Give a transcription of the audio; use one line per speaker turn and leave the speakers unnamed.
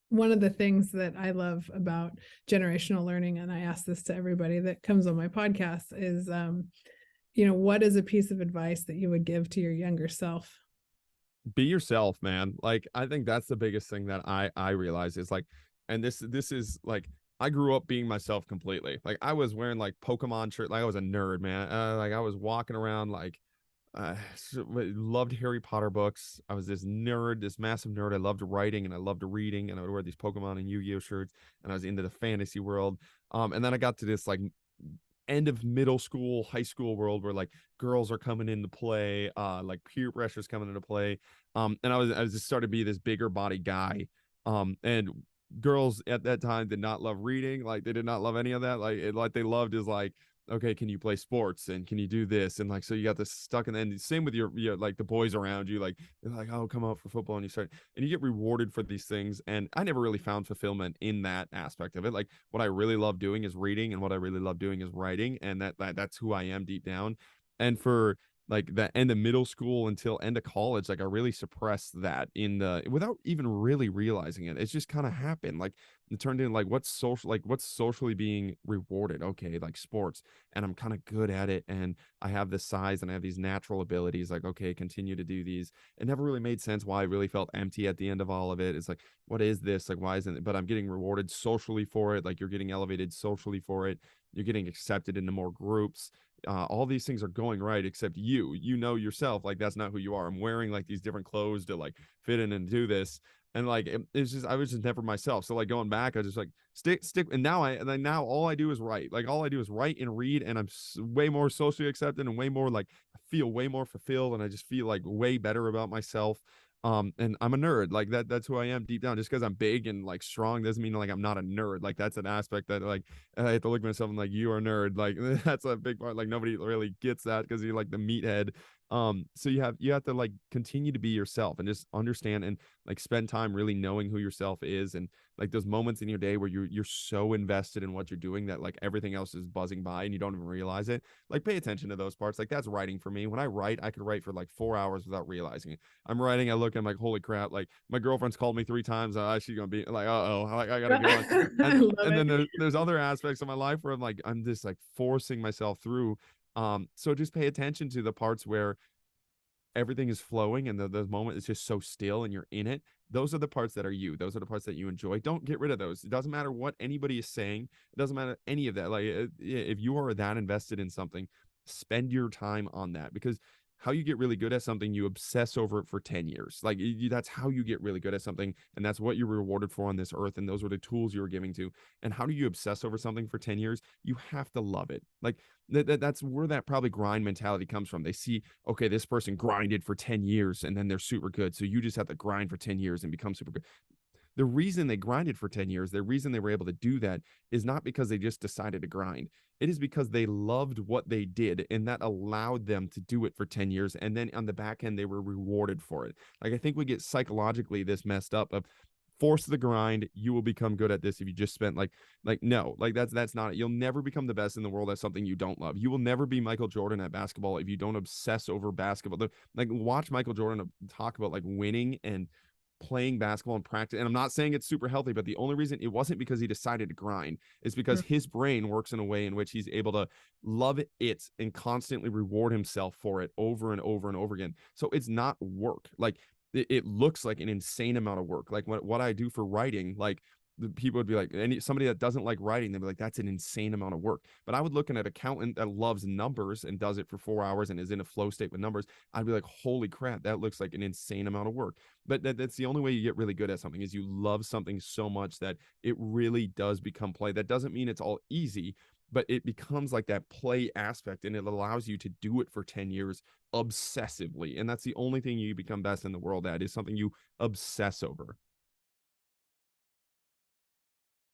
One of the things that I love about generational learning, and I ask this to everybody that comes on my podcast, is, what is a piece of advice that you would give to your younger self?
Be yourself, man. Like I think that's the biggest thing that I realize is like, and this is like I grew up being myself completely. Like I was wearing like Pokemon shirt, like I was a nerd, man. Like I was walking around like loved Harry Potter books. I was this nerd, this massive nerd. I loved writing and I loved reading, and I would wear these Pokemon and Yu-Gi-Oh shirts, and I was into the fantasy world. And then I got to this like end of middle school, high school world where like girls are coming into play, like peer pressure's coming into play. And I was just started to be this bigger body guy. And girls at that time did not love reading, like they did not love any of that. Like they loved is like, okay, can you play sports and can you do this? And like so you got this stuck, and then same with your like the boys around you, like they're like, oh, come out for football, and you start and you get rewarded for these things. And I never really found fulfillment in that aspect of it. Like what I really love doing is reading, and what I really love doing is writing, and that's who I am deep down. And for like the end of middle school until end of college, like I really suppressed that in the without even really realizing it. It's just kind of happened. Like it turned into like what's socially being rewarded. Okay, like sports, and I'm kind of good at it, and I have this size and I have these natural abilities. Like, okay, continue to do these. It never really made sense why I really felt empty at the end of all of it. It's like, what is this? Like, why isn't it? But I'm getting rewarded socially for it. Like you're getting elevated socially for it. You're getting accepted into more groups. All these things are going right, except you know yourself, like that's not who you are. I'm wearing like these different clothes to like fit in and do this, and like it's just I was just never myself. So like going back, I just like stick, and now all I do is write. Like all I do is write and read, and I'm way more socially accepted and way more like I feel way more fulfilled, and I just feel like way better about myself. And I'm a nerd, like that's who I am deep down. Just because I'm big and like strong doesn't mean like I'm not a nerd. Like that's an aspect that like I have to look at myself and like, you are a nerd. Like that's a big part. Like nobody really gets that because you're like the meathead. So you have to like continue to be yourself and just understand and like spend time really knowing who yourself is, and like those moments in your day where you're so invested in what you're doing that like everything else is buzzing by and you don't even realize it. Like pay attention to those parts. Like that's writing for me. When I write, I could write for like 4 hours without realizing it. I'm writing, I look, I'm like, holy crap! Like my girlfriend's called me 3 times. She's gonna be like, uh oh, I gotta go on.
I
And
love
and
it.
then there's other aspects of my life where I'm just like forcing myself through. So just pay attention to the parts where everything is flowing and the moment is just so still and you're in it. Those are the parts that are you. Those are the parts that you enjoy. Don't get rid of those. It doesn't matter what anybody is saying. It doesn't matter any of that. Like if you are that invested in something, spend your time on that, because how you get really good at something, you obsess over it for 10 years. Like that's how you get really good at something, and that's what you're rewarded for on this earth, and those are the tools you were giving to. And how do you obsess over something for 10 years? You have to love it. Like that's where that probably grind mentality comes from. They see, okay, this person grinded for 10 years and then they're super good, so you just have to grind for 10 years and become super good. The reason they grinded for 10 years, the reason they were able to do that is not because they just decided to grind. It is because they loved what they did, and that allowed them to do it for 10 years. And then on the back end, they were rewarded for it. Like, I think we get psychologically this messed up of force the grind, you will become good at this if you just spent like no, like that's not it. You'll never become the best in the world at something you don't love. You will never be Michael Jordan at basketball if you don't obsess over basketball. Like watch Michael Jordan talk about like winning and playing basketball and practice. And I'm not saying it's super healthy, but the only reason it wasn't because he decided to grind. It's because his brain works in a way in which he's able to love it and constantly reward himself for it over and over and over again. So it's not work. Like it looks like an insane amount of work. Like what I do for writing, like the people would be like, somebody that doesn't like writing, they'd be like, that's an insane amount of work. But I would look at an accountant that loves numbers and does it for 4 hours and is in a flow state with numbers. I'd be like, holy crap, that looks like an insane amount of work. But that's the only way you get really good at something, is you love something so much that it really does become play. That doesn't mean it's all easy, but it becomes like that play aspect, and it allows you to do it for 10 years obsessively. And that's the only thing you become best in the world at, is something you obsess over.